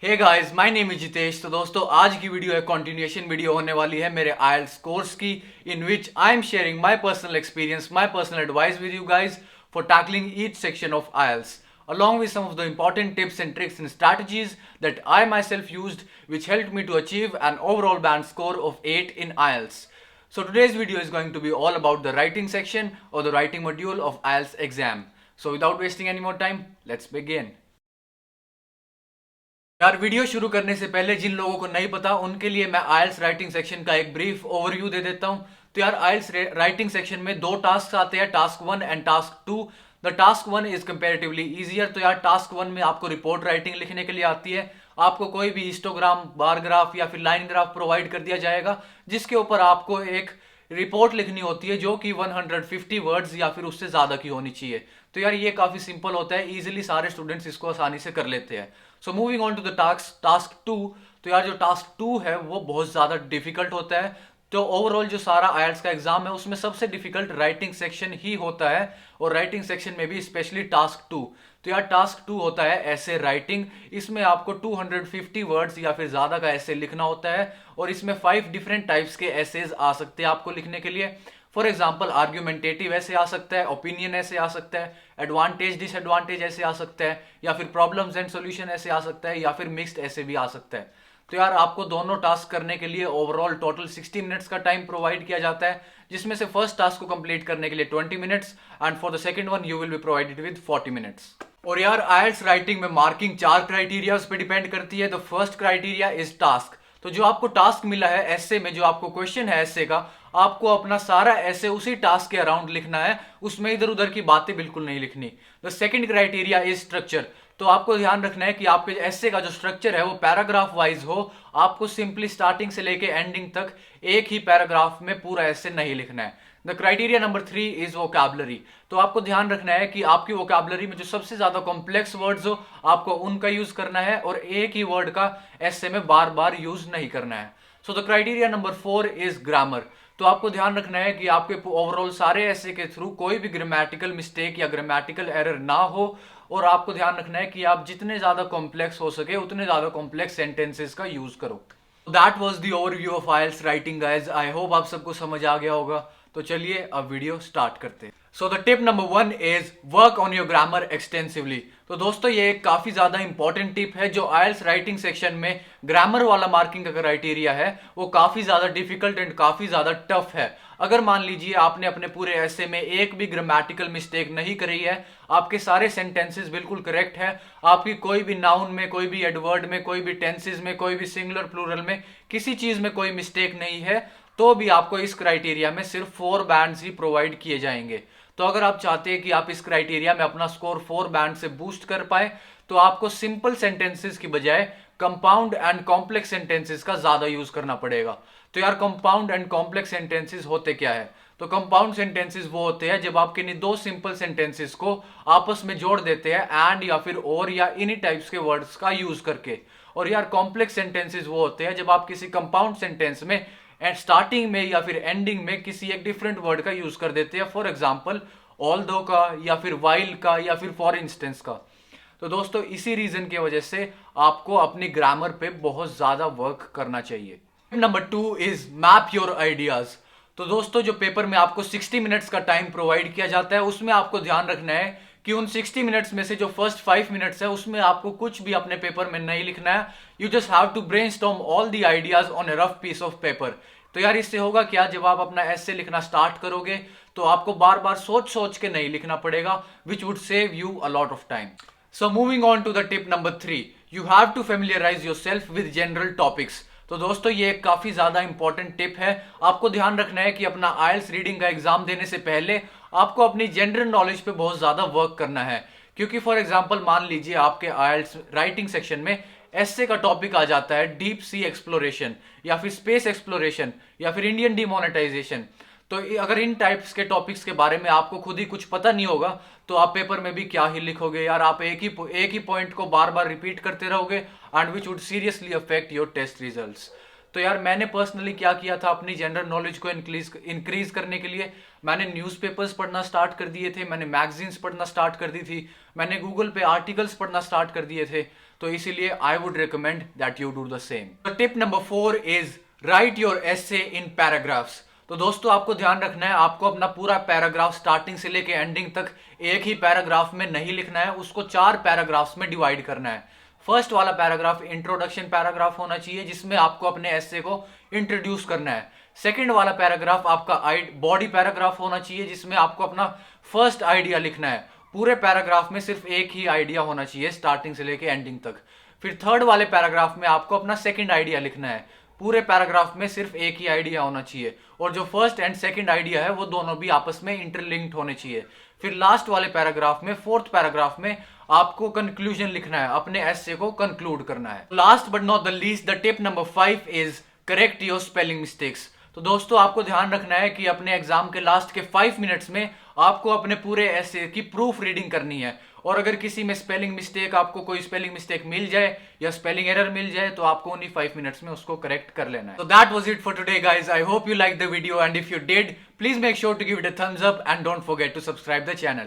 Hey guys, my name is Jitesh. तो दोस्तों, आज की वीडियो एक कंटिन्यूएशन वीडियो होने वाली है मेरे आईएलटीएस कोर्स की, in which I am sharing my personal experience, my personal advice with you guys for tackling each section of IELTS along with some of the important tips and tricks and strategies that I myself used, which helped me to achieve an overall band score of 8 in IELTS. So today's video is going to be all about the writing section or the writing module of IELTS exam. So without wasting any more time, let's begin. यार, video शुरू करने से पहले जिन लोगों को नहीं पता उनके लिए मैं आईएलटीएस राइटिंग सेक्शन का एक ब्रीफ ओवरव्यू दे देता हूं। तो यार, आईएलटीएस राइटिंग सेक्शन में दो टास्क आते हैं, task 1 and task 2। The task 1 is comparatively easier. तो यार, टास्क 1 में आपको रिपोर्ट राइटिंग लिखने के लिए आती है। आपको कोई भी हिस्टोग्राम, बार ग्राफ या फिर लाइन ग्राफ प्रोवाइड कर दिया जाएगा, जिसके ऊपर आपको एक रिपोर्ट लिखनी होती है जो कि 150 वर्ड्स या फिर उससे ज्यादा की होनी चाहिए। तो यार, ये काफी सिंपल होता है, इजीली सारे स्टूडेंट्स इसको आसानी से कर लेते हैं। So moving on to the task 2। तो यार, जो टास्क 2 है वो बहुत ज्यादा डिफिकल्ट होता है। तो ओवरऑल जो सारा आईएलटीएस का एग्जाम है उसमें सबसे डिफिकल्ट राइटिंग सेक्शन ही होता है, और राइटिंग सेक्शन में भी स्पेशली टास्क 2। तो यार, टास्क 2 होता है ऐसे राइटिंग। इसमें आपको 250 वर्ड्स या फिर ज्यादा का ऐसे लिखना होता है, और इसमें 5 डिफरेंट टाइप्स के ऐसेज आ सकते हैं आपको लिखने के लिए। फॉर एग्जाम्पल, आर्ग्यूमेंटेटिव ऐसे आ सकता है, ओपिनियन ऐसे आ सकता है, एडवांटेज डिसएडवांटेज ऐसे आ सकता है, या फिर प्रॉब्लम्स एंड सॉल्यूशन ऐसे आ सकता है, या फिर मिक्स्ड ऐसे भी आ सकता है। तो यार, आपको दोनों टास्क करने के लिए ओवरऑल टोटल 60 मिनट्स का टाइम प्रोवाइड किया जाता है, जिसमें से फर्स्ट टास्क को कंप्लीट करने के लिए 20 minutes and for the second one you will be provided with 40 minutes. और यार, आईएलटीएस राइटिंग में मार्किंग 4 क्राइटेरियाज पे डिपेंड करती है। The first criteria is task. तो जो आपको टास्क मिला है एसे में, जो आपको क्वेश्चन है एसे का, आपको अपना सारा ऐसे उसी टास्क के अराउंड लिखना है, उसमें इधर उधर की बातें बिल्कुल नहीं लिखनी। The second criteria is structure. तो आपको ध्यान रखना है कि आपके ऐसे का जो स्ट्रक्चर है वो पैराग्राफ वाइज हो। आपको सिंपली स्टार्टिंग से लेके एंडिंग तक एक ही पैराग्राफ में पूरा ऐसे नहीं लिखना है। The criteria number 3 is vocabulary. तो आपको ध्यान रखना है कि आपकी वोकैबुलरी में जो सबसे ज्यादा कॉम्प्लेक्स वर्ड्स हो, आपको उनका यूज करना है, और एक ही वर्ड का ऐसे में बार बार यूज नहीं करना है। So the criteria number 4 is grammar. तो आपको ध्यान रखना है कि आपके ओवरऑल सारे ऐसे के थ्रू कोई भी ग्रामेटिकल मिस्टेक या ग्रामेटिकल एरर ना हो, और आपको ध्यान रखना है कि आप जितने ज्यादा कॉम्प्लेक्स हो सके उतने ज्यादा कॉम्प्लेक्स सेंटेंसेस का यूज करो। That was the overview of IELTS writing guys. I hope आप सबको समझ आ गया होगा। तो चलिए अब वीडियो स्टार्ट करते हैं। So the tip number 1 is work on your grammar extensively. तो दोस्तों, ये एक काफी ज्यादा इंपॉर्टेंट टिप है। जो आईएलटीएस राइटिंग सेक्शन में ग्रामर वाला मार्किंग का क्राइटेरिया है वो काफी ज्यादा डिफिकल्ट एंड काफी ज्यादा टफ है। अगर मान लीजिए आपने अपने पूरे ऐसे में एक भी ग्रामेटिकल मिस्टेक नहीं करी है, आपके सारे सेंटेंसेस बिल्कुल करेक्ट है, आपकी कोई भी नाउन में, कोई भी एडवर्ड में, कोई भी टेंसेस में, कोई भी सिंगुलर प्लूरल में किसी चीज में कोई मिस्टेक नहीं है, तो भी आपको इस क्राइटेरिया में सिर्फ 4 बैंड्स ही प्रोवाइड किए जाएंगे। तो अगर आप चाहते हैं कि आप इस क्राइटेरिया में अपना स्कोर 4 बैंड से बूस्ट कर पाए, तो आपको सिंपल सेंटेंसेस की बजाय कंपाउंड एंड कॉम्प्लेक्स सेंटेंसेस का ज्यादा यूज करना पड़ेगा। तो यार, कंपाउंड एंड कॉम्प्लेक्स सेंटेंसेस होते क्या है? तो कंपाउंड सेंटेंसेस वो होते हैं जब आप किन्हीं दो सिंपल सेंटेंसेस को आपस में जोड़ देते हैं एंड या फिर और या इन्हीं टाइप्स के वर्ड्स का यूज करके। और यार, कॉम्प्लेक्स सेंटेंसेस वो होते हैं जब आप किसी कंपाउंड सेंटेंस में स्टार्टिंग में या फिर एंडिंग में किसी एक डिफरेंट वर्ड का यूज कर देते हैं। फॉर एग्जाम्पल, ऑल्दो का, या फिर वाइल का, या फिर फॉर इंस्टेंस का। तो दोस्तों, इसी रीजन की वजह से आपको अपनी ग्रामर पे बहुत ज्यादा वर्क करना चाहिए। Number 2 is map your ideas. तो दोस्तों, जो पेपर में आपको 60 मिनट्स का टाइम प्रोवाइड किया जाता है, उसमें आपको ध्यान रखना है कि उन 60 मिनट्स में से जो फर्स्ट 5 मिनट्स है उसमें आपको कुछ भी अपने पेपर में नहीं लिखना है। You just have to brainstorm all the ideas on a rough piece of paper. तो यार, इससे होगा क्या, जब आप अपना ऐसे लिखना स्टार्ट करोगे तो आपको बार बार सोच सोच के नहीं लिखना पड़ेगा, which would save you a lot of time. So moving on to the tip number 3, you have to familiarise yourself with general topics. तो दोस्तों, ये एक काफी ज्यादा इंपॉर्टेंट टिप है। आपको ध्यान रखना है कि अपना आईएलटीएस रीडिंग का एग्जाम देने से पहले आपको अपनी जनरल नॉलेज पे बहुत ज्यादा वर्क करना है। क्योंकि फॉर एग्जांपल, मान लीजिए आपके आईएलटीएस राइटिंग सेक्शन में ऐसे का टॉपिक आ जाता है डीप सी एक्सप्लोरेशन, या फिर स्पेस एक्सप्लोरेशन, या फिर इंडियन डिमोनेटाइजेशन। तो अगर इन टाइप्स के टॉपिक्स के बारे में आपको खुद ही कुछ पता नहीं होगा, तो आप पेपर में भी क्या ही लिखोगे यार। आप एक ही पॉइंट को बार बार रिपीट करते रहोगे and which would seriously affect your test results. तो यार, मैंने पर्सनली क्या किया था अपनी जनरल नॉलेज को इंक्रीज करने के लिए, मैंने न्यूज़पेपर्स पढ़ना स्टार्ट कर दिए थे, मैंने मैगजीन्स पढ़ना स्टार्ट कर दी थी, मैंने गूगल पे आर्टिकल्स पढ़ना स्टार्ट कर दिए थे। तो इसीलिए I would recommend that you do the same. Tip number 4 is right your essay in paragraphs. तो दोस्तों आपको ध्यान रखना है, आपको अपना पूरा पैराग्राफ स्टार्टिंग से लेके एंडिंग तक एक ही पैराग्राफ में नहीं लिखना है, उसको 4 पैराग्राफ्स में डिवाइड करना है। फर्स्ट वाला पैराग्राफ इंट्रोडक्शन पैराग्राफ होना चाहिए, जिसमें आपको अपने एसे को इंट्रोड्यूस करना है। सेकंड वाला पैराग्राफ आपका बॉडी पैराग्राफ होना चाहिए, जिसमें आपको अपना फर्स्ट आइडिया लिखना है। पूरे पैराग्राफ में सिर्फ एक ही आइडिया होना चाहिए स्टार्टिंग से लेके एंडिंग तक। फिर थर्ड वाले पैराग्राफ में आपको अपना सेकंड आइडिया लिखना है। पूरे पैराग्राफ में सिर्फ एक ही आइडिया होना चाहिए, और जो फर्स्ट एंड सेकंड आइडिया है वो दोनों भी आपस में इंटरलिंक्ड होने चाहिए। फिर लास्ट वाले पैराग्राफ में, फोर्थ पैराग्राफ में, आपको कंक्लूजन लिखना है, अपने एसे को कंक्लूड करना है। Last but not the least, the tip number 5 is correct your spelling mistakes. तो दोस्तों आपको ध्यान रखना है कि अपने एग्जाम के लास्ट के 5 मिनट्स में आपको अपने पूरे एसे की प्रूफ रीडिंग करनी है, और अगर किसी में स्पेलिंग मिस्टेक, आपको कोई स्पेलिंग मिस्टेक मिल जाए या स्पेलिंग एरर मिल जाए, तो आपको उन्हीं 5 मिनट्स में उसको करेक्ट कर लेना है। So that was it for today guys. I hope you liked the video, and if you did, please make sure to give it a thumbs up and don't forget to subscribe the channel.